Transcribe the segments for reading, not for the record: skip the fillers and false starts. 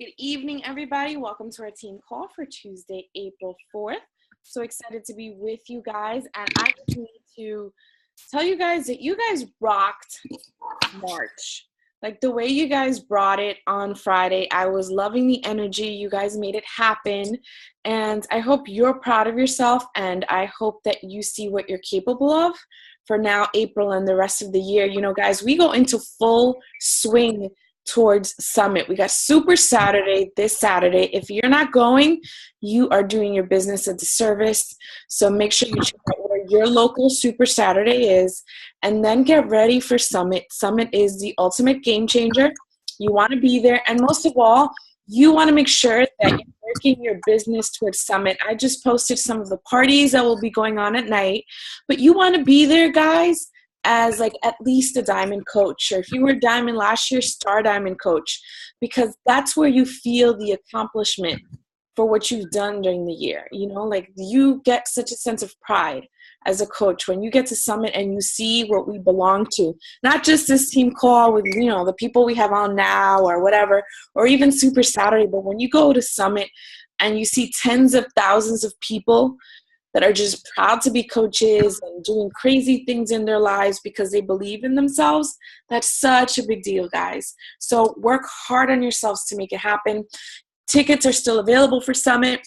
Good evening, everybody. Welcome to our team call for Tuesday, April 4th. So excited to be with you guys. And I just need to tell you guys that you guys rocked March. Like the way you guys brought it on Friday, I was loving the energy. You guys made it happen. And I hope you're proud of yourself. And I hope that you see what you're capable of for now, April, and the rest of the year. You know, guys, we go into full swing towards Summit. We got Super Saturday this Saturday. If you're not going, you are doing your business a disservice. So make sure you check out where your local Super Saturday is and then get ready for Summit. Summit is the ultimate game changer. You want to be there. And most of all, you want to make sure that you're working your business towards Summit. I just posted some of the parties that will be going on at night, but you want to be there, guys, as like at least a diamond coach, or if you were diamond last year, star diamond coach, because that's where you feel the accomplishment for what you've done during the year. You know, like you get such a sense of pride as a coach when you get to Summit and you see what we belong to, not just this team call with, you know, the people we have on now or whatever, or even Super Saturday, but when you go to Summit and you see tens of thousands of people that are just proud to be coaches and doing crazy things in their lives because they believe in themselves, that's such a big deal, guys. So work hard on yourselves to make it happen. Tickets are still available for Summit.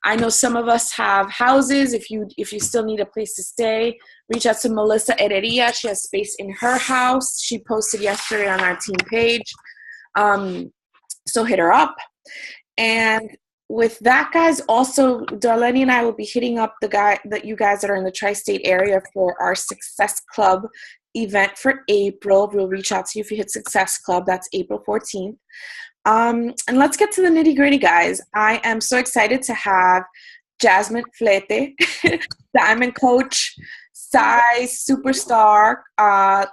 I know some of us have houses. If you still need a place to stay, reach out to Melissa Heredia. She has space in her house. She posted yesterday on our team page. So hit her up. And with that, guys, also Darlene and I will be hitting up you guys that are in the tri-state area for our Success Club event for April. We'll reach out to you if you hit Success Club. That's April 14th. And let's get to the nitty gritty, guys. I am so excited to have Jazmin Flete, diamond coach, size superstar,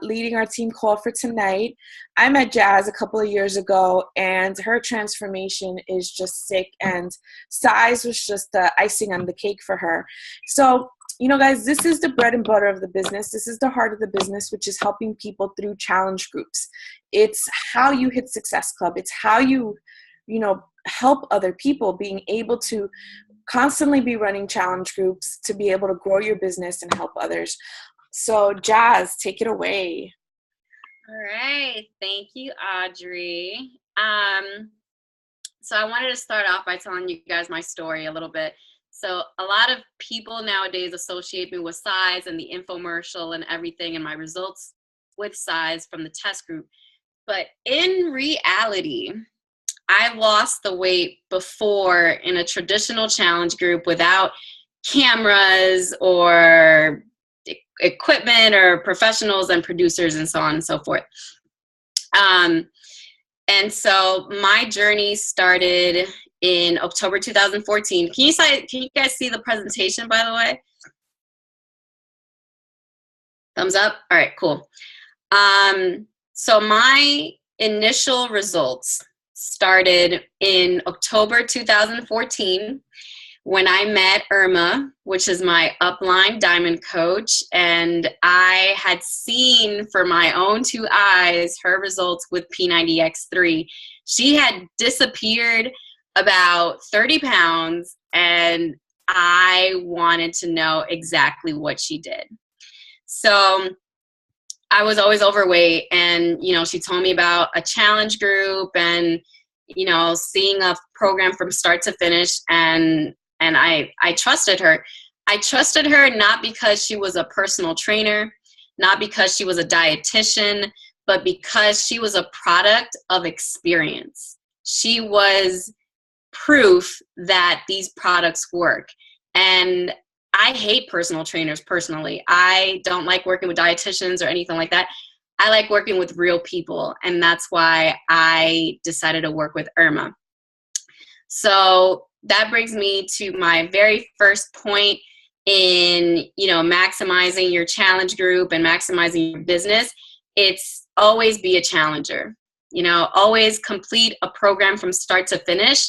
leading our team call for tonight. I met Jazz a couple of years ago, and her transformation is just sick, and size was just the icing on the cake for her. So, you know, guys, this is the bread and butter of the business. This is the heart of the business, which is helping people through challenge groups. It's how you hit Success Club. It's how you help other people, being able to constantly be running challenge groups to be able to grow your business and help others. So Jazz, take it away. All right. Thank you, Audrey. So I wanted to start off by telling you guys my story a little bit. So a lot of people nowadays associate me with size and the infomercial and everything and my results with size from the test group. But in reality, I lost the weight before in a traditional challenge group without cameras or equipment or professionals and producers and so on and so forth. And so my journey started in October 2014. Can you guys see the presentation, by the way? Thumbs up? All right, cool. So my initial results started in October 2014 when I met Irma, which is my upline diamond coach, and I had seen for my own two eyes her results with P90X3. She had disappeared about 30 pounds, and I wanted to know exactly what she did. So I was always overweight, and, you know, she told me about a challenge group and, you know, seeing a program from start to finish, and I trusted her. I trusted her not because she was a personal trainer, not because she was a dietitian, but because she was a product of experience. She was proof that these products work. And I hate personal trainers personally. I don't like working with dietitians or anything like that. I like working with real people, and that's why I decided to work with Irma. So that brings me to my very first point in, you know, maximizing your challenge group and maximizing your business. It's always be a challenger. You know, always complete a program from start to finish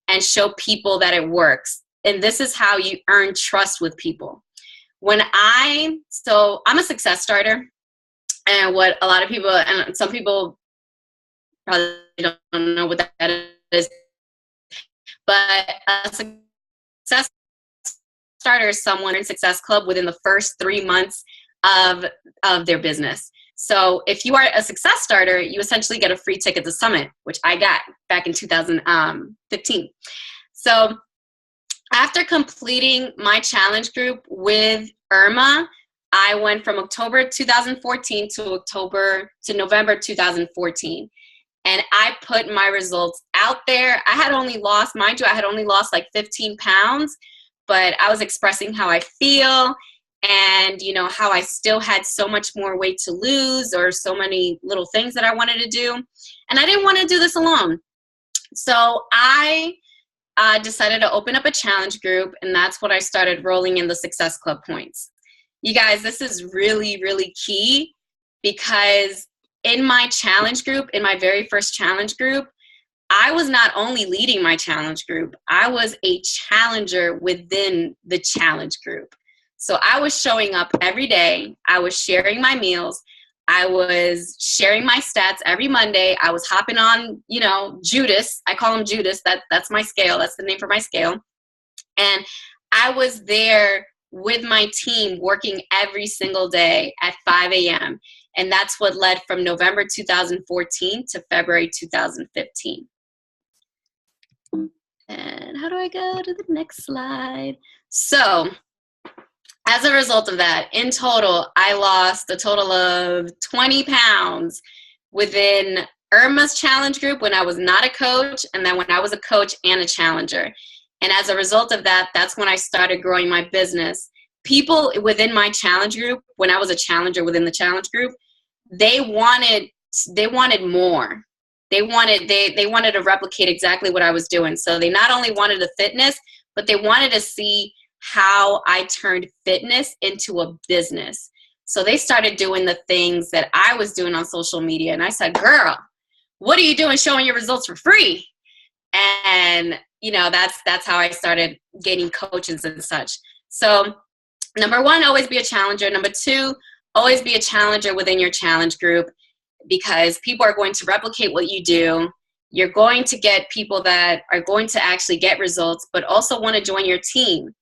and show people that it works. And this is how you earn trust with people. So I'm a success starter. And what a lot of people, and some people probably don't know what that is, a success starter is someone in Success Club within the first 3 months of their business. So if you are a success starter, you essentially get a free ticket to Summit, which I got back in 2015. So after completing my challenge group with Irma, I went from October 2014 to November 2014. And I put my results out there. I had only lost, mind you, I had only lost like 15 pounds, but I was expressing how I feel and, you know, how I still had so much more weight to lose or so many little things that I wanted to do. And I didn't want to do this alone. So I decided to open up a challenge group, and that's what I started rolling in the Success Club points. You guys, this is really, really key because in my challenge group, in my very first challenge group, I was not only leading my challenge group, I was a challenger within the challenge group. So I was showing up every day. I was sharing my meals. I was sharing my stats every Monday. I was hopping on, you know, Judas. I call him Judas. That's my scale. That's the name for my scale. And I was there with my team working every single day at 5 a.m. And that's what led from November 2014 to February 2015. And how do I go to the next slide? So as a result of that, in total, I lost a total of 20 pounds within Irma's challenge group when I was not a coach, and then when I was a coach and a challenger. And as a result of that, that's when I started growing my business. People within my challenge group, when I was a challenger within the challenge group, they wanted more. They wanted to replicate exactly what I was doing. So they not only wanted the fitness, but they wanted to see how I turned fitness into a business. So they started doing the things that I was doing on social media. And I said, girl, what are you doing showing your results for free? And, you know, that's how I started gaining coaches and such. So number one, always be a challenger. Number two, always be a challenger within your challenge group, because people are going to replicate what you do. You're going to get people that are going to actually get results, but also want to join your team.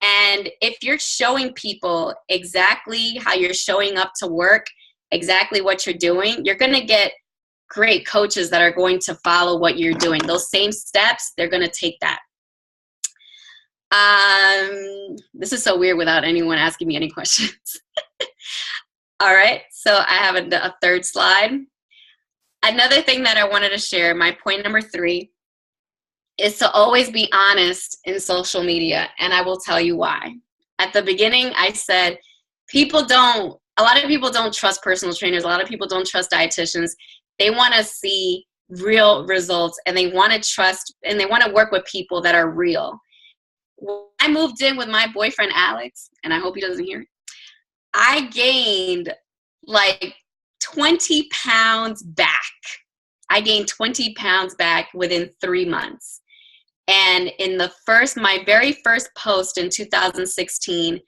And if you're showing people exactly how you're showing up to work, exactly what you're doing, you're going to get great coaches that are going to follow what you're doing. Those same steps, they're going to take that. This is so weird without anyone asking me any questions. All right, so I have a third slide. Another thing that I wanted to share, my point number 3, is to always be honest in social media, and I will tell you why. At the beginning, I said a lot of people don't trust personal trainers. A lot of people don't trust dietitians. They want to see real results, and they want to trust, and they want to work with people that are real. When I moved in with my boyfriend, Alex, and I hope he doesn't hear it, I gained like 20 pounds back. I gained 20 pounds back within 3 months. And in my very first post in 2016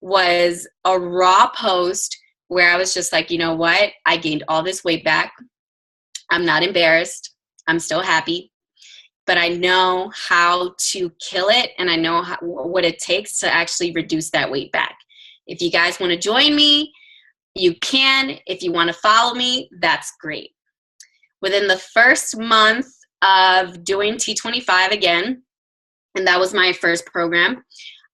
was a raw post where I was just like, you know what? I gained all this weight back. I'm not embarrassed. I'm still happy. But I know how to kill it, and I know what it takes to actually reduce that weight back. If you guys want to join me, you can. If you want to follow me, that's great. Within the first month of doing T25 again, and that was my first program,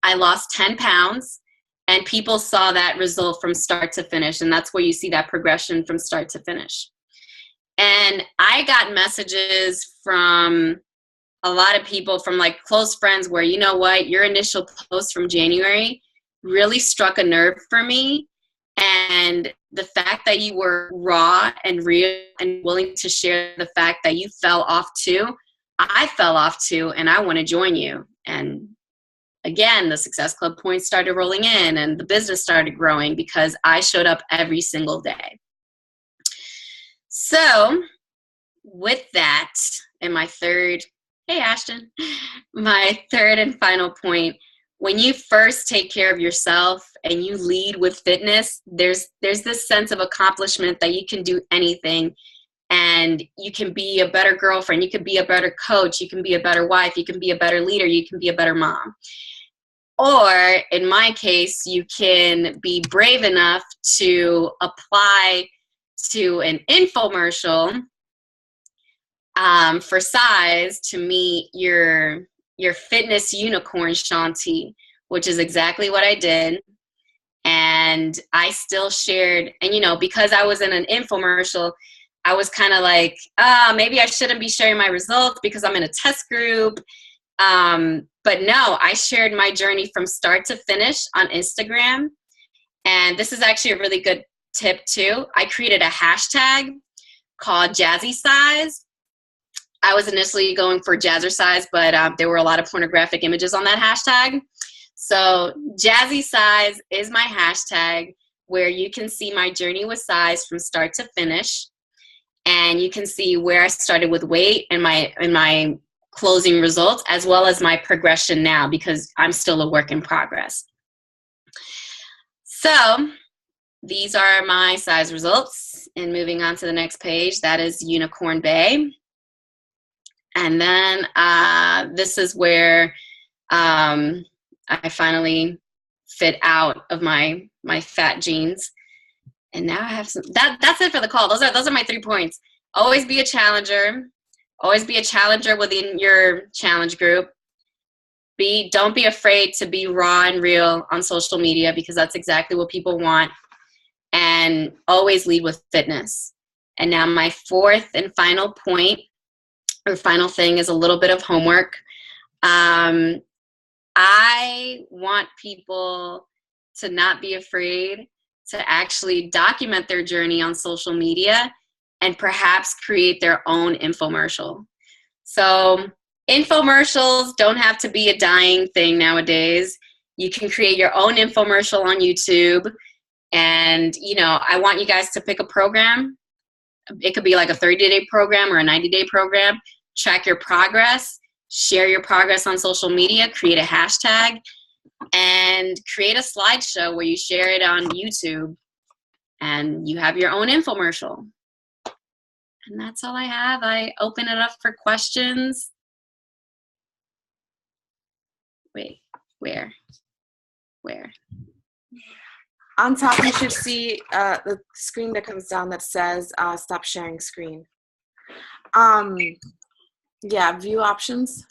I lost 10 pounds, and people saw that result from start to finish, and that's where you see that progression from start to finish. And I got messages from a lot of people, from like close friends, where, you know what, your initial post from January really struck a nerve for me. And the fact that you were raw and real and willing to share the fact that you fell off too, I fell off too, and I want to join you. And again, the Success Club points started rolling in, and the business started growing because I showed up every single day. So with that, and my third, hey Ashton, my third and final point, when you first take care of yourself and you lead with fitness, there's this sense of accomplishment that you can do anything. And you can be a better girlfriend, you can be a better coach, you can be a better wife, you can be a better leader, you can be a better mom. Or in my case, you can be brave enough to apply to an infomercial for size to meet your fitness unicorn, Shanti, which is exactly what I did. And I still shared, and because I was in an infomercial, I was kind of like, maybe I shouldn't be sharing my results because I'm in a test group. But no, I shared my journey from start to finish on Instagram. And this is actually a really good tip too. I created a hashtag called Jazzy Size. I was initially going for Jazzercise, but there were a lot of pornographic images on that hashtag. So Jazzy Size is my hashtag, where you can see my journey with size from start to finish. And you can see where I started with weight and my closing results, as well as my progression now, because I'm still a work in progress. So these are my size results. And moving on to the next page, that is Unicorn Bay. And then this is where I finally fit out of my fat jeans. And now I have some, that's it for the call. Those are my 3 points. Always be a challenger. Always be a challenger within your challenge group. Don't be afraid to be raw and real on social media, because that's exactly what people want. And always lead with fitness. And now my 4th and final point, or final thing, is a little bit of homework. I want people to not be afraid to actually document their journey on social media and perhaps create their own infomercial. So infomercials don't have to be a dying thing nowadays. You can create your own infomercial on YouTube. And, I want you guys to pick a program. It could be like a 30-day program or a 90-day program. Track your progress, share your progress on social media, create a hashtag, and create a slideshow where you share it on YouTube, and you have your own infomercial. And that's all I have. I open it up for questions. Wait, where? On top, you should see the screen that comes down that says stop sharing screen. Yeah, view options.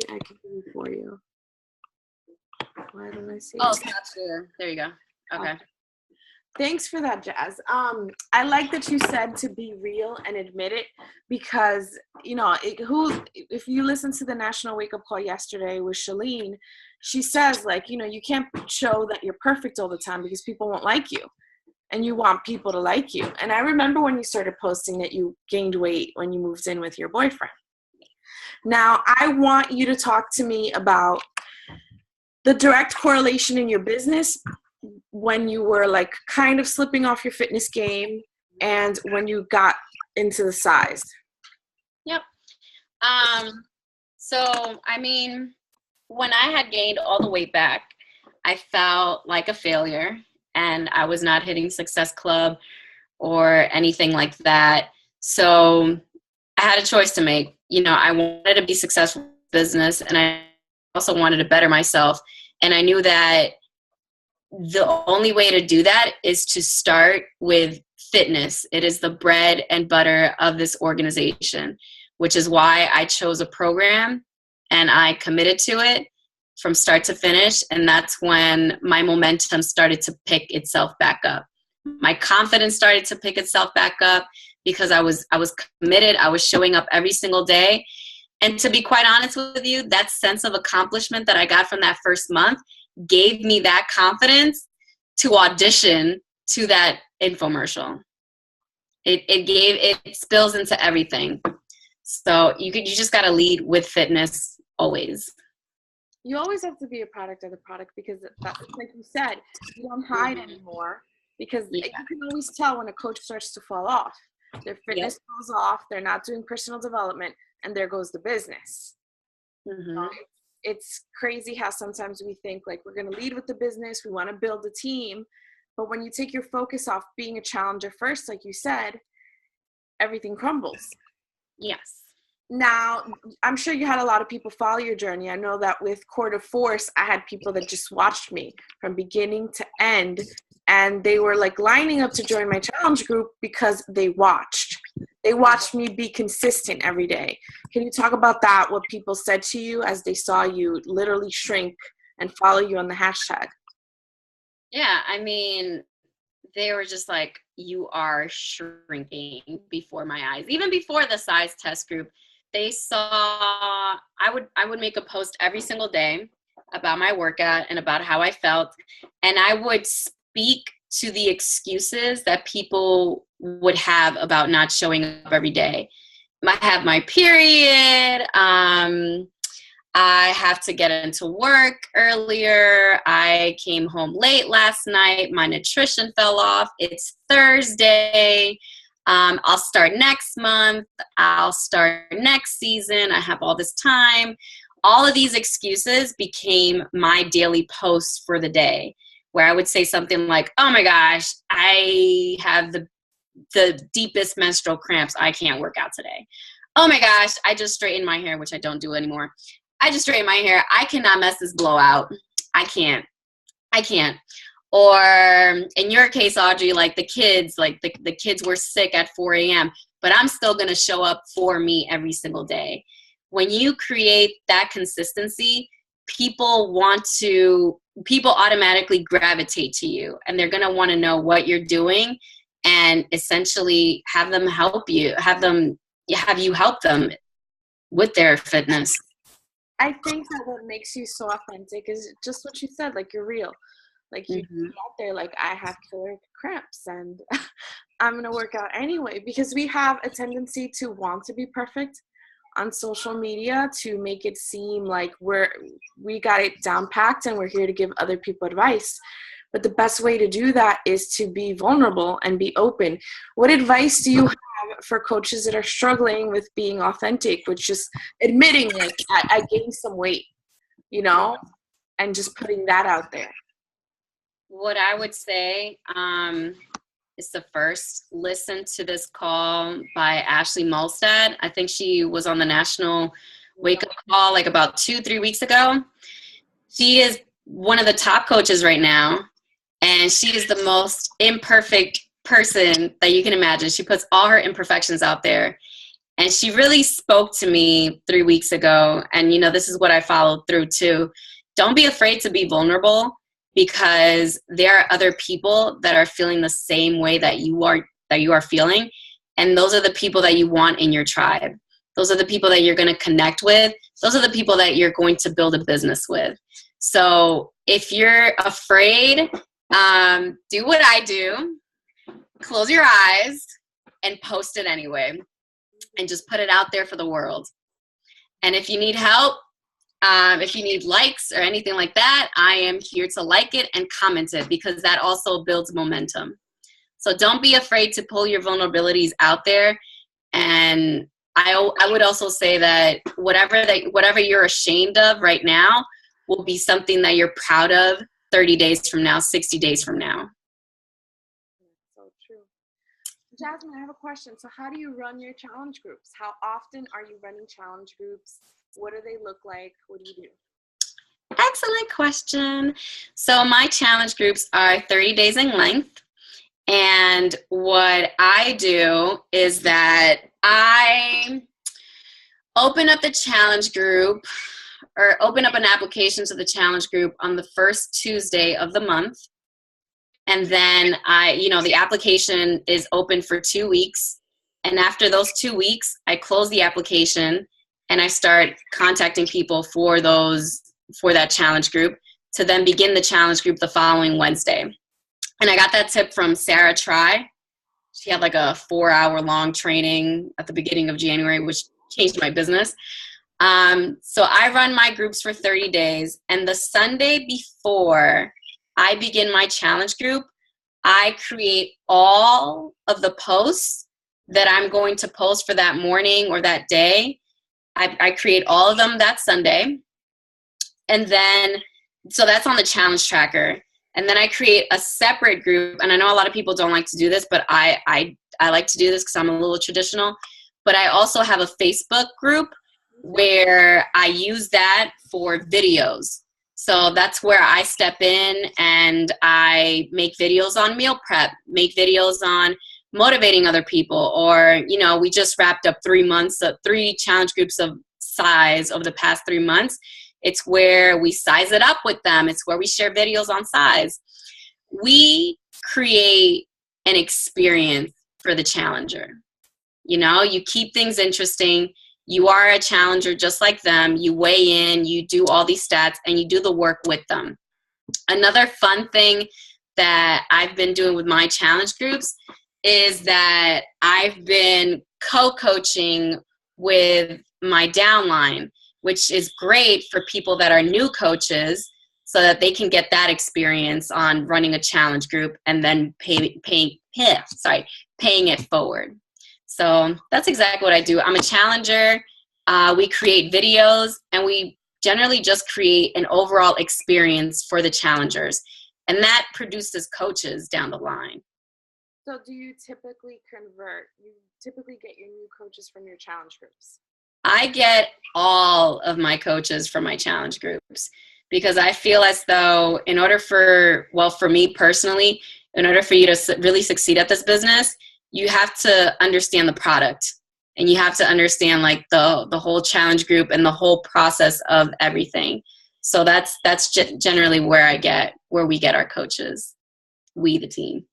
I can do it for you. Why don't I see it? Stop share. There you go. Okay. Thanks for that, Jazz. I like that you said to be real and admit it, because if you listen to the National Wake Up Call yesterday with Shalene, she says, you can't show that you're perfect all the time because people won't like you, and you want people to like you. And I remember when you started posting that you gained weight when you moved in with your boyfriend. Now I want you to talk to me about the direct correlation in your business when you were kind of slipping off your fitness game and when you got into the size. Yep. So, when I had gained all the weight back, I felt like a failure, and I was not hitting Success Club or anything like that. So I had a choice to make. I wanted to be successful in business, and I also wanted to better myself. And I knew that the only way to do that is to start with fitness. It is the bread and butter of this organization, which is why I chose a program and I committed to it from start to finish. And that's when my momentum started to pick itself back up. My confidence started to pick itself back up because I was committed. I was showing up every single day. And to be quite honest with you, that sense of accomplishment that I got from that first month gave me that confidence to audition to that infomercial. It spills into everything. So you just got to lead with fitness always. You always have to be a product of the product, because that's, like you said, you don't hide anymore, because you can always tell when a coach starts to fall off. Their fitness falls off, they're not doing personal development, and there goes the business. Mm-hmm. It's crazy how sometimes we think we're going to lead with the business, we want to build a team, But when you take your focus off being a challenger first, like you said, everything crumbles. Yes. Now, I'm sure you had a lot of people follow your journey. I know that with Court of Force, I had people that just watched me from beginning to end, and they were like lining up to join my challenge group because they watched. They watched me be consistent every day. Can you talk about that, what people said to you as they saw you literally shrink and follow you on the hashtag? Yeah, I mean, they were just like, you are shrinking before my eyes. Even before the size test group, they saw I would make a post every single day about my workout and about how I felt, and I would speak to the excuses that people would have about not showing up every day. I have my period. I have to get into work earlier. I came home late last night. My nutrition fell off. It's Thursday. I'll start next month. I'll start next season. I have all this time. All of these excuses became my daily posts for the day, where I would say something like, oh my gosh, I have the deepest menstrual cramps. I can't work out today. Oh my gosh, I just straightened my hair, which I don't do anymore. I just straightened my hair. I cannot mess this blowout. I can't. Or in your case, Audrey, like the kids were sick at 4 a.m., but I'm still going to show up for me every single day. When you create that consistency, people automatically gravitate to you, and they're going to want to know what you're doing and essentially have you help them with their fitness. I think that what makes you so authentic is just what you said, like you're real. Like you Mm-hmm. out there, like I have killer cramps and I'm going to work out anyway, because we have a tendency to want to be perfect on social media, to make it seem like we got it down packed and we're here to give other people advice. But the best way to do that is to be vulnerable and be open. What advice do you have for coaches that are struggling with being authentic, with just admitting like I gained some weight, and just putting that out there? What I would say is to first listen to this call by Ashley Molstad. I think she was on the National Wake Up Call like about 2-3 weeks ago. She is one of the top coaches right now, and she is the most imperfect person that you can imagine. She puts all her imperfections out there, and she really spoke to me 3 weeks ago, and this is what I followed through too. Don't be afraid to be vulnerable, because there are other people that are feeling the same way that you are feeling, and those are the people that you want in your tribe. Those are the people that you're going to connect with. Those are the people that you're going to build a business with. So if you're afraid, do what I do. Close your eyes and post it anyway, and just put it out there for the world. And if you need help, if you need likes or anything like that, I am here to like it and comment it, because that also builds momentum. So don't be afraid to pull your vulnerabilities out there. And I would also say that whatever you're ashamed of right now will be something that you're proud of 30 days from now, 60 days from now. So true. Jazmin, I have a question. So how do you run your challenge groups? How often are you running challenge groups? What do they look like? What do you do? Excellent question. So my challenge groups are 30 days in length. And what I do is that I open up the challenge group, or open up an application to the challenge group on the first Tuesday of the month. And then the application is open for 2 weeks. And after those 2 weeks, I close the application and I start contacting people for that challenge group, to then begin the challenge group the following Wednesday. And I got that tip from Sarah Try. She had like a 4-hour-long training at the beginning of January, which changed my business. So I run my groups for 30 days. And the Sunday before I begin my challenge group, I create all of the posts that I'm going to post for that morning or that day. I create all of them that Sunday. And then, so that's on the challenge tracker. And then I create a separate group. And I know a lot of people don't like to do this, but I like to do this because I'm a little traditional. But I also have a Facebook group where I use that for videos. So that's where I step in and I make videos on meal prep, make videos on motivating other people, or, you know, we just wrapped up 3 months of 3 challenge groups of size over the past 3 months. It's where we size it up with them. It's where we share videos on size. We create an experience for the challenger. You know, you keep things interesting. You are a challenger just like them. You weigh in, you do all these stats, and you do the work with them. Another fun thing that I've been doing with my challenge groups is that I've been co-coaching with my downline, which is great for people that are new coaches so that they can get that experience on running a challenge group and then paying it forward. So that's exactly what I do. I'm a challenger. We create videos, and we generally just create an overall experience for the challengers. And that produces coaches down the line. So do you typically convert? You typically get your new coaches from your challenge groups? I get all of my coaches from my challenge groups because I feel as though for me personally, in order for you to really succeed at this business, you have to understand the product, and you have to understand like the whole challenge group and the whole process of everything. So that's generally where we get our coaches, we the team.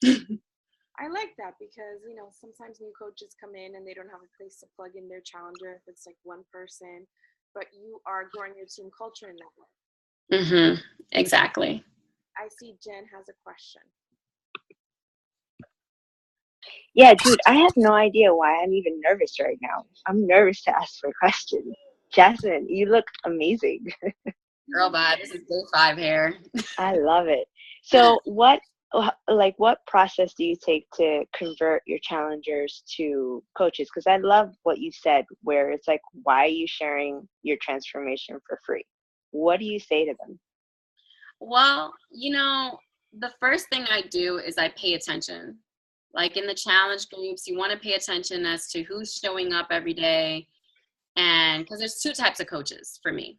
I like that because, you know, sometimes new coaches come in and they don't have a place to plug in their challenger if it's like one person, but you are growing your team culture in that way. Mm-hmm. Exactly. I see Jen has a question. Yeah, dude, I have no idea why I'm even nervous right now. I'm nervous to ask for questions. Jazmin, you look amazing. Girl, bye. This is day 5 hair. I love it. So what process do you take to convert your challengers to coaches? Because I love what you said, where it's like, why are you sharing your transformation for free? What do you say to them? Well, you know, the first thing I do is I pay attention. Like in the challenge groups, you want to pay attention as to who's showing up every day. And because there's 2 types of coaches for me.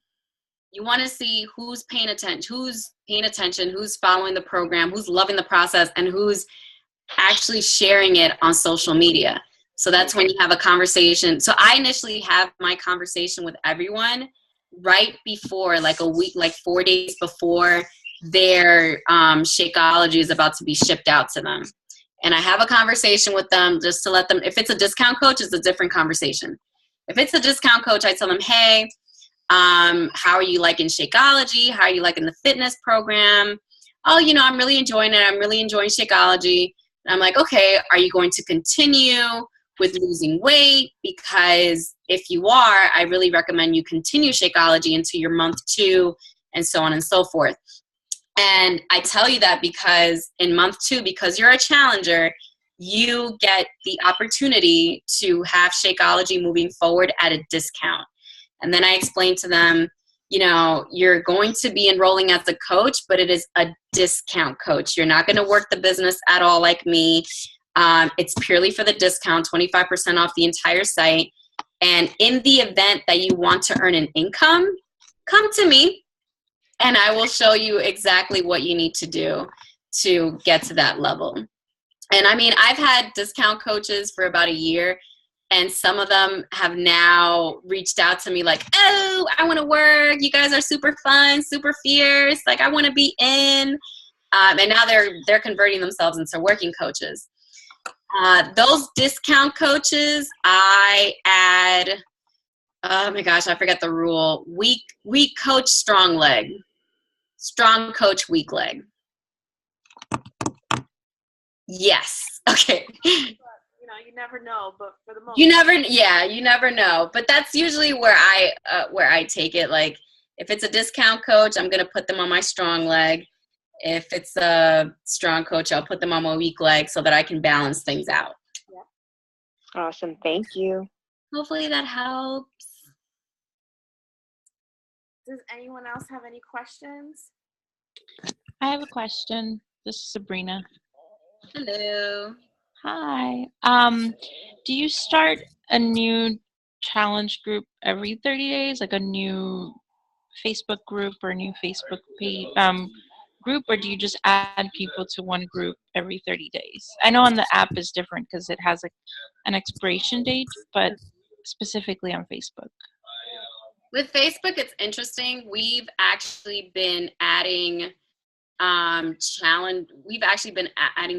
You want to see who's paying attention, who's following the program, who's loving the process, and who's actually sharing it on social media. So that's when you have a conversation. So I initially have my conversation with everyone right before, like a week, like 4 days before their Shakeology is about to be shipped out to them. And I have a conversation with them just to let them, if it's a discount coach, it's a different conversation. If it's a discount coach, I tell them, hey, how are you liking Shakeology? How are you liking the fitness program? Oh, you know, I'm really enjoying it. I'm really enjoying Shakeology. And I'm like, okay, are you going to continue with losing weight? Because if you are, I really recommend you continue Shakeology into your month 2 and so on and so forth. And I tell you that because in month 2, because you're a challenger, you get the opportunity to have Shakeology moving forward at a discount. And then I explain to them, you know, you're going to be enrolling as a coach, but it is a discount coach. You're not going to work the business at all like me. It's purely for the discount, 25% off the entire site. And in the event that you want to earn an income, come to me and I will show you exactly what you need to do to get to that level. And I mean, I've had discount coaches for about a year, and some of them have now reached out to me like, oh, I want to work. You guys are super fun, super fierce. Like, I want to be in. And now they're converting themselves into working coaches. Those discount coaches, I add, oh my gosh, I forget the rule. Weak coach, strong leg. Strong coach, weak leg. Yes. Okay. You know, you never know, but for the most you never know. But that's usually where I take it. Like, if it's a discount coach, I'm gonna put them on my strong leg. If it's a strong coach, I'll put them on my weak leg so that I can balance things out. Yeah. Awesome. Thank you. Hopefully that helps. Does anyone else have any questions? I have a question. This is Sabrina. Hello. Hi. Do you start a new challenge group every 30 days, like a new Facebook group or a new Facebook page, group, or do you just add people to one group every 30 days? I know on the app is different because it has an expiration date, but specifically on Facebook. With Facebook, it's interesting. We've actually been adding adding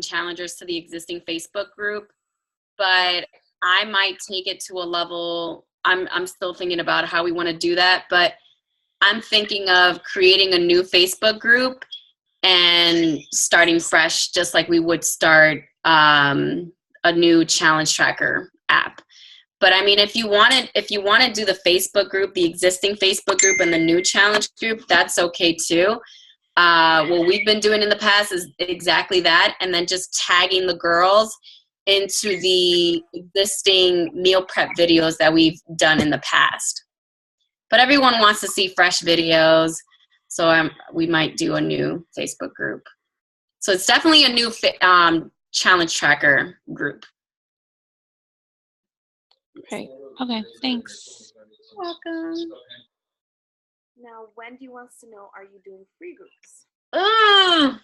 challengers to the existing Facebook group, but I might take it to a level. I'm still thinking about how we want to do that, but I'm thinking of creating a new Facebook group and starting fresh, just like we would start a new challenge tracker app. But I mean, if you want to do the Facebook group, the existing Facebook group and the new challenge group, that's okay too. What we've been doing in the past is exactly that, and then just tagging the girls into the existing meal prep videos that we've done in the past. But everyone wants to see fresh videos, so we might do a new Facebook group. So it's definitely a new challenge tracker group. Great. Okay, thanks. You're welcome. Now, Wendy wants to know, are you doing free groups? Oh,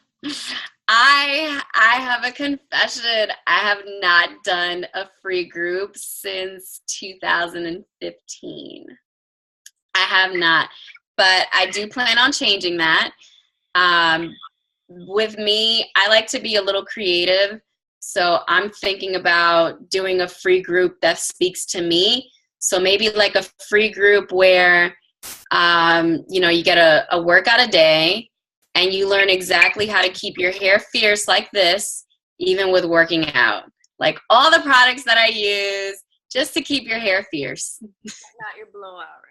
I have a confession. I have not done a free group since 2015. I have not, but I do plan on changing that. With me, I like to be a little creative. So I'm thinking about doing a free group that speaks to me. So maybe like a free group where, you get a workout a day and you learn exactly how to keep your hair fierce like this, even with working out. Like all the products that I use just to keep your hair fierce. Not your blowout,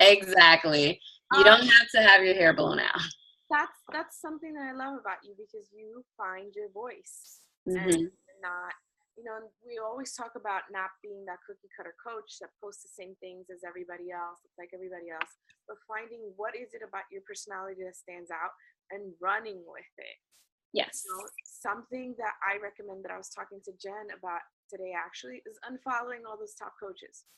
right? Exactly. You don't have to have your hair blown out. That's something that I love about you, because you find your voice. Mm-hmm. And not, we always talk about not being that cookie cutter coach that posts the same things as everybody else. It's like everybody else, but finding what is it about your personality that stands out and running with it. Yes. Something that I recommend, that I was talking to Jen about today actually, is unfollowing all those top coaches.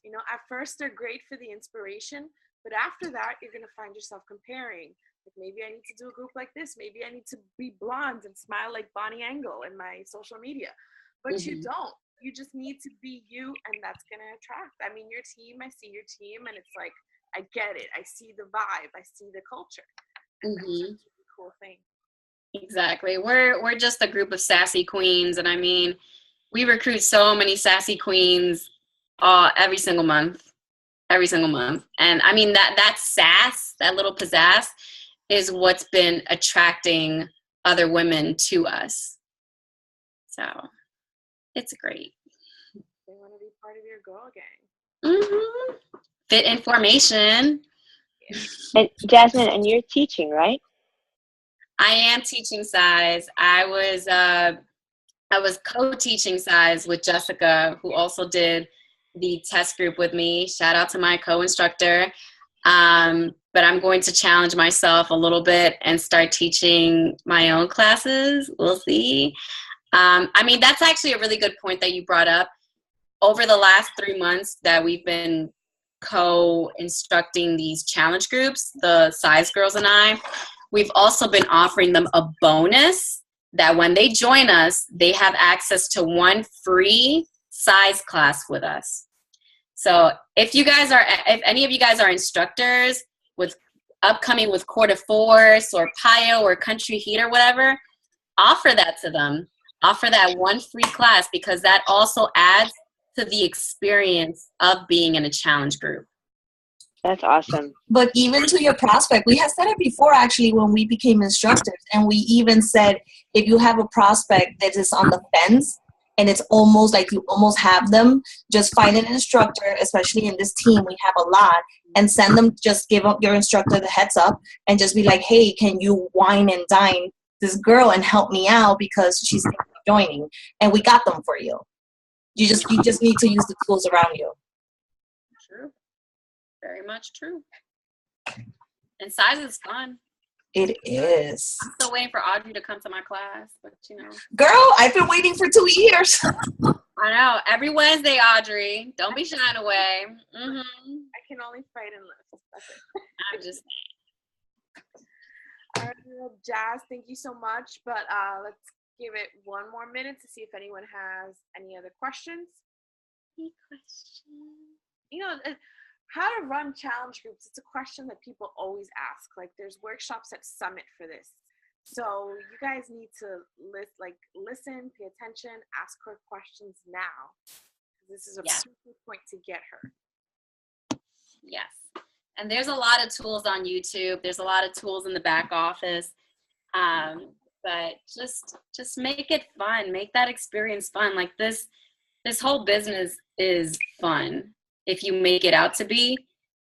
At first they're great for the inspiration, but after that you're going to find yourself comparing. Like, maybe I need to do a group like this. Maybe I need to be blonde and smile like Bonnie Engel in my social media. But you don't. You just need to be you, and that's going to attract. I mean, your team, I see your team, and it's like, I get it. I see the vibe. I see the culture. And that's a really cool thing. Exactly. We're just a group of sassy queens, and I mean, we recruit so many sassy queens every single month. And I mean, that sass, that little pizzazz, is what's been attracting other women to us. So it's great. They want to be part of your girl gang. Mm-hmm. Fit in formation. And Jazmin, and you're teaching, right? I am teaching size. I was co-teaching size with Jessica, who also did the test group with me. Shout out to my co-instructor. But I'm going to challenge myself a little bit and start teaching my own classes. We'll see. I mean, that's actually a really good point that you brought up. Over the last 3 months that we've been co-instructing these challenge groups, the size girls and I, we've also been offering them a bonus that when they join us, they have access to one free size class with us. So if any of you guys are instructors with upcoming with quarter force or PIO or country heat or whatever, offer that to them. Offer that one free class, because that also adds to the experience of being in a challenge group. That's awesome. But even to your prospect, we have said it before actually when we became instructors, and we even said if you have a prospect that is on the fence and it's almost like you almost have them, just find an instructor, especially in this team, we have a lot, and send them, just give up your instructor the heads up and just be like, hey, can you wine and dine this girl and help me out because she's joining, and we got them for you. You just need to use the tools around you. True. Very much true. And size is fun. It is. I'm still waiting for Audrey to come to my class, but you know. Girl, I've been waiting for 2 years. I know. Every Wednesday, Audrey. Don't be shying away. Mm-hmm. I can only fight and lift. That's it. I'm just. All right, well, Jazz, thank you so much. But let's give it one more minute to see if anyone has any other questions. Any questions? You know, how to run challenge groups. It's a question that people always ask. Like, there's workshops at Summit for this. So you guys need to listen, pay attention, ask her questions now. This is a super point to get her. Yes. And there's a lot of tools on YouTube. There's a lot of tools in the back office. But just make it fun. Make that experience fun. Like this whole business is fun if you make it out to be.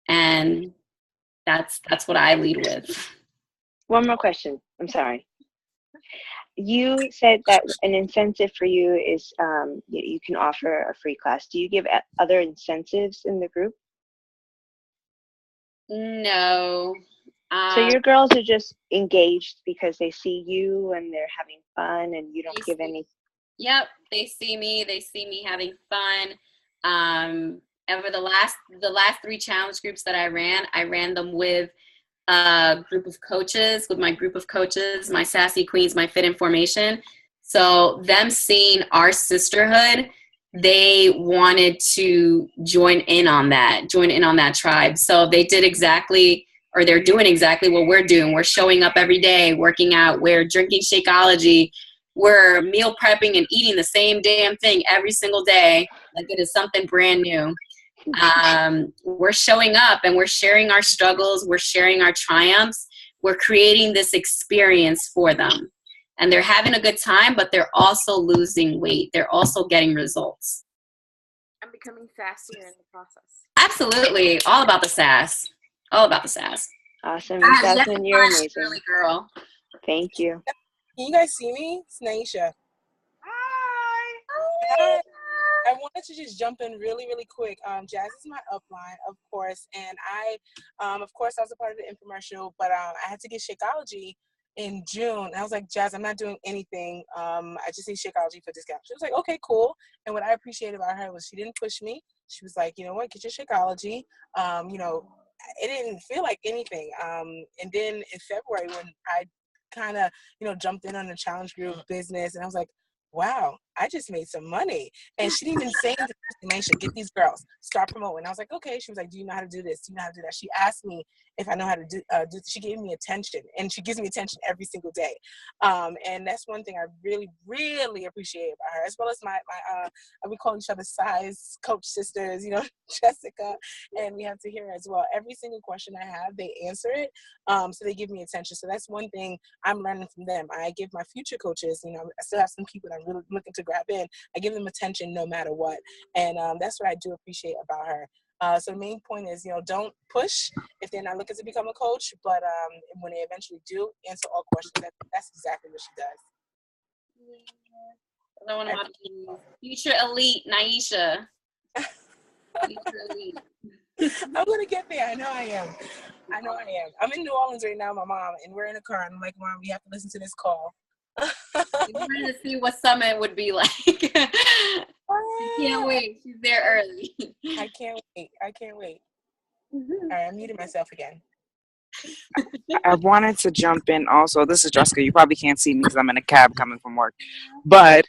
And that's what I lead with. One more question. I'm sorry. You said that an incentive for you is you can offer a free class. Do you give other incentives in the group? No. So your girls are just engaged because they see you and they're having fun, and you don't give any. Yep, they see me having fun. Over the last 3 challenge groups that I ran them with a group of coaches, with my group of coaches, my Sassy Queens, my Fit in Formation. So them seeing our sisterhood, they wanted to join in on that tribe. So they did exactly, or they're doing exactly what we're doing. We're showing up every day, working out, we're drinking Shakeology, we're meal prepping and eating the same damn thing every single day, like it is something brand new. We're showing up and we're sharing our struggles, we're sharing our triumphs, we're creating this experience for them. And they're having a good time, but they're also losing weight. They're also getting results. And becoming sassier in the process. Absolutely. All about the sass. All about the sass. Awesome. Jazmin, you're amazing. Really, girl. Thank you. Can you guys see me? It's Naisha. Hi. Hi. I wanted to just jump in really, really quick. Jazz is my upline, of course. And I was a part of the infomercial, but I had to get Shakeology in June. And I was like, Jazz, I'm not doing anything. I just need Shakeology for discount. She was like, okay, cool. And what I appreciated about her was she didn't push me. She was like, you know what, get your Shakeology. It didn't feel like anything. And then in February when I kind of, jumped in on the challenge group business, and I was like, wow, I just made some money. And she didn't even say anything. Naisha, get these girls, start promoting. I was like, okay. She was like, do you know how to do this? Do you know how to do that? She asked me if I know how to do she gave me attention, and she gives me attention every single day. And that's one thing I really, really appreciate about her, as well as my we call each other size coach sisters, Jessica, and we have to hear as well. Every single question I have, they answer it. So they give me attention. So that's one thing I'm learning from them. I give my future coaches, I still have some people that I'm really looking to grab in. I give them attention no matter what. And that's what I do appreciate about her. So the main point is, don't push if they're not looking to become a coach, but when they eventually do, answer all questions. That's exactly what she does. I want to be future elite, Naisha. Future elite. I'm going to get there. I know I am. I'm in New Orleans right now with my mom, and we're in a car, and I'm like, Mom, we have to listen to this call. We're going to see what Summit would be like. I can't wait. She's there early. I can't wait. All right, I'm muting myself again. I wanted to jump in also. This is Jessica. You probably can't see me because I'm in a cab coming from work. But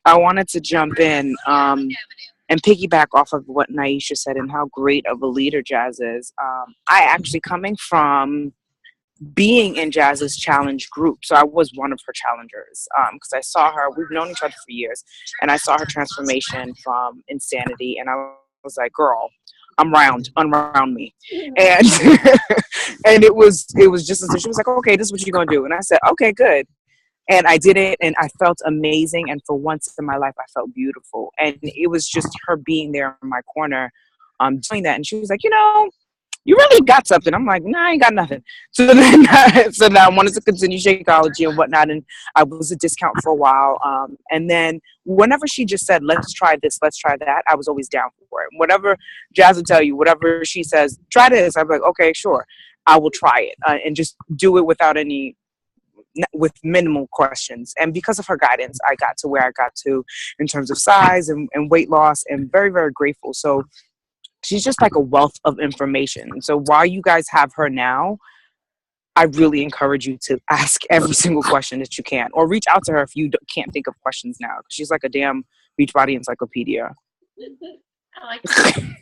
I wanted to jump in and piggyback off of what Naisha said and how great of a leader Jazz is. I actually, coming from being in Jazz's challenge group, so I was one of her challengers because I saw her. We've known each other for years, and I saw her transformation from insanity, and I was like, girl, unround me. And and it was just as she was like, okay, this is what you're gonna do. And I said, okay, good. And I did it, and I felt amazing. And for once in my life, I felt beautiful. And it was just her being there in my corner, doing that. And she was like, you really got something. I'm like, nah, I ain't got nothing. So then I wanted to continue Shakeology and whatnot. And I was a discount for a while. And then whenever she just said, let's try this, let's try that, I was always down for it. Whatever Jazz will tell you, whatever she says, try this. I'm like, okay, sure. I will try it and just do it with minimal questions. And because of her guidance, I got to where I got to in terms of size and weight loss, and very, very grateful. So she's just like a wealth of information. So while you guys have her now, I really encourage you to ask every single question that you can, or reach out to her if you can't think of questions now, because she's like a damn Beachbody encyclopedia. I like to.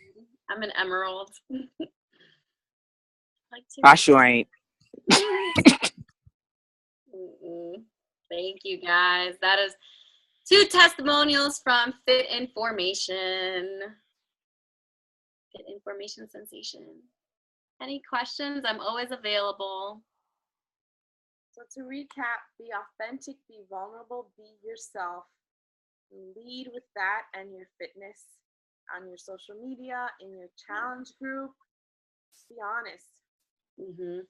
I'm an emerald. I sure ain't. Thank you, guys. That is 2 testimonials from Fit Information. Fit Information Sensation. Any questions? I'm always available. So to recap, be authentic, be vulnerable, be yourself. Lead with that and your fitness on your social media, in your challenge group. Just be honest. Mm-hmm.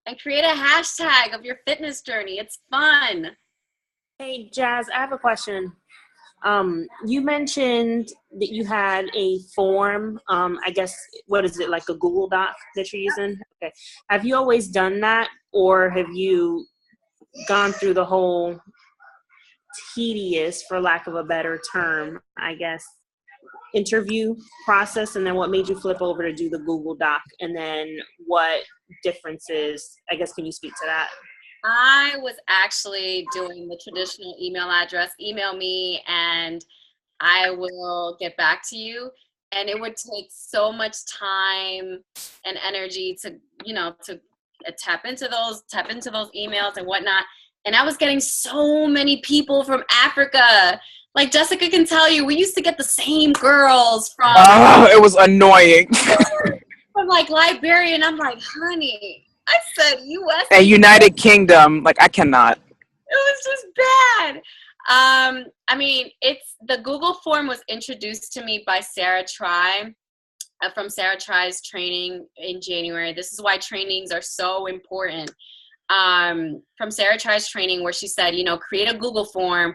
And create a hashtag of your fitness journey. It's fun. Hey, Jazz, I have a question. You mentioned that you had a form, I guess, what is it, like a Google Doc that you're using? Okay. Have you always done that, or have you gone through the whole tedious, for lack of a better term, I guess, interview process, and then what made you flip over to do the Google Doc, and then what differences, I guess, can you speak to that? I was actually doing the traditional email address, email me and I will get back to you. And it would take so much time and energy to, to tap into those emails and whatnot. And I was getting so many people from Africa. Like Jessica can tell you, we used to get the same girls from. Oh, it was annoying. From like Liberia, and I'm like, honey, I said U.S. and United Kingdom. Like, I cannot. It was just bad. I mean, the Google form was introduced to me by Sarah Try from Sarah Try's training in January. This is why trainings are so important. From Sarah Try's training, where she said, create a Google form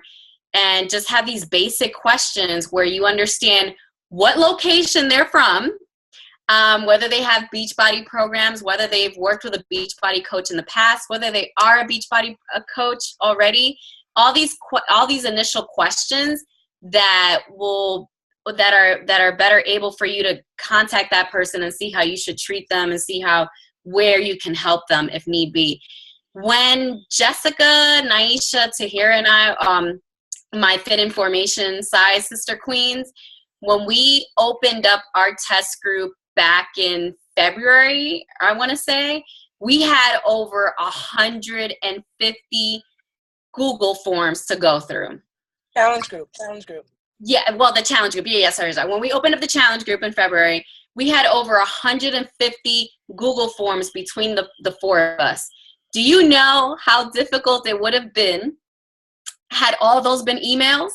and just have these basic questions where you understand what location they're from, whether they have Beachbody programs, whether they've worked with a Beachbody coach in the past, whether they are a Beachbody coach already. All these initial questions that are better able for you to contact that person and see how you should treat them and see where you can help them if need be. When Jessica, Naisha, Tahira, and I, my Fit Information size sister queens, when we opened up our test group back in February, I want to say, we had over 150 Google forms to go through. Challenge group. Yeah, well, the challenge group. Yeah, sorry. When we opened up the challenge group in February, we had over 150 Google forms between the 4 of us. Do you know how difficult it would have been had all those been emails?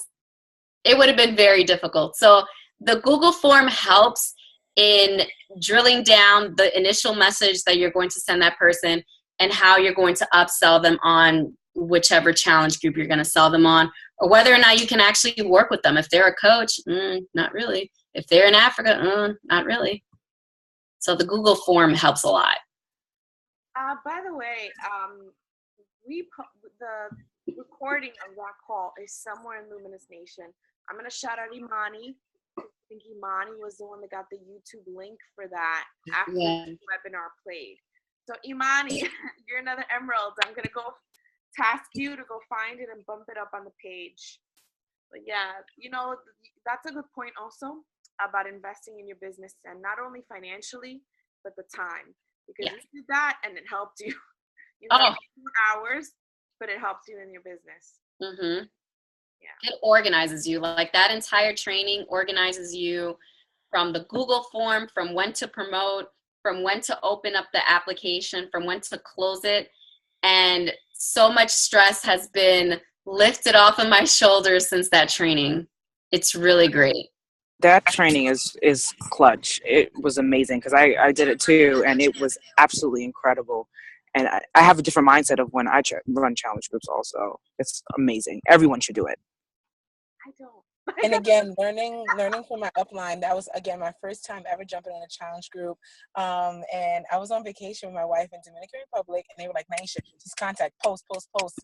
It would have been very difficult. So the Google form helps in drilling down the initial message that you're going to send that person and how you're going to upsell them on whichever challenge group you're going to sell them on, or whether or not you can actually work with them. If they're a coach, not really. If they're in Africa, not really. So the Google form helps a lot. By the way, the recording of that call is somewhere in Luminous Nation. I'm going to shout out Imani. I think Imani was the one that got the YouTube link for that after the webinar played. So Imani, you're another emerald. I'm going to go task you to go find it and bump it up on the page. But yeah, that's a good point also about investing in your business, and not only financially, but the time. Because you did that and it helped you. You got 2 hours, but it helps you in your business. Mm-hmm. Yeah. It organizes you. Like that entire training organizes you from the Google form, from when to promote, from when to open up the application, from when to close it. And so much stress has been lifted off of my shoulders since that training. It's really great. That training is clutch. It was amazing because I did it too, and it was absolutely incredible. And I have a different mindset of when I run challenge groups also. It's amazing. Everyone should do it. I don't. And again, learning from my upline. That was, again, my first time ever jumping in a challenge group. And I was on vacation with my wife in Dominican Republic, and they were like, Naisha, just contact, post.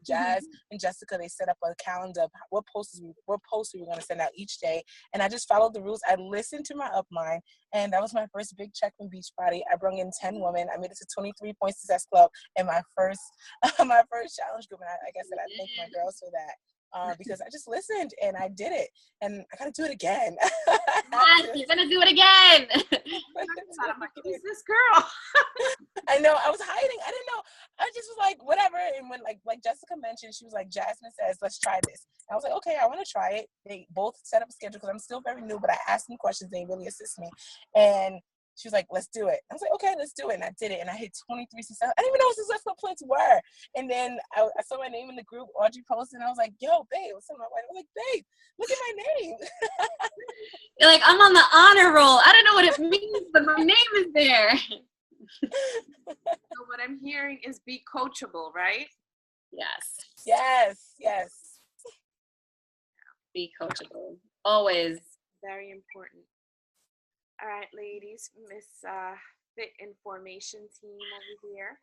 Jazz and Jessica, they set up a calendar of what posts we were going to send out each day. And I just followed the rules. I listened to my upline, and that was my first big check from Beachbody. I brought in 10 women. I made it to 23 Point Success Club in my first challenge group. And like I said, I thank my girls for that. Because I just listened and I did it, and I gotta do it again. Yes, you're gonna do it again. I'm like, who's this girl? I know, I was hiding. I didn't know. I just was like, whatever. And when like Jessica mentioned, she was like, Jazmin says, let's try this. And I was like, okay, I want to try it. They both set up a schedule because I'm still very new, but I asked them questions. They really assist me. And she was like, let's do it. I was like, okay, let's do it. And I did it. And I hit 23 success. I didn't even know what successful points were. And then I saw my name in the group. Audrey posted, and I was like, yo, babe. I was like, babe, look at my name. You're like, I'm on the honor roll. I don't know what it means, but my name is there. So what I'm hearing is be coachable, right? Yes. Yes. Be coachable. Always. Very important. All right, ladies, Miss Fit Information team over here.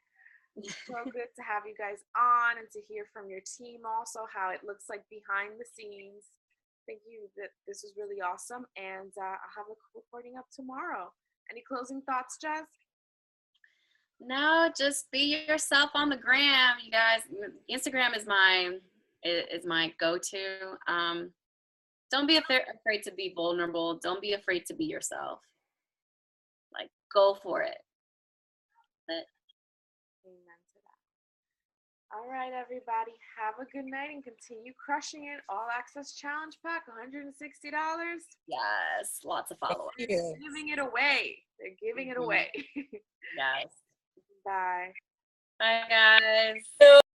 It's so good to have you guys on and to hear from your team also how it looks like behind the scenes. Thank you. This was really awesome, and I'll have a recording up tomorrow. Any closing thoughts, Jazz? No, just be yourself on the gram, you guys. Instagram is my go-to. Don't be afraid to be vulnerable. Don't be afraid to be yourself. Like, go for it. Amen to that. All right, everybody. Have a good night and continue crushing it. All Access Challenge Pack, $160. Yes, lots of followers. Thank you. Giving it away. They're giving it away. Yes. Bye. Bye, guys.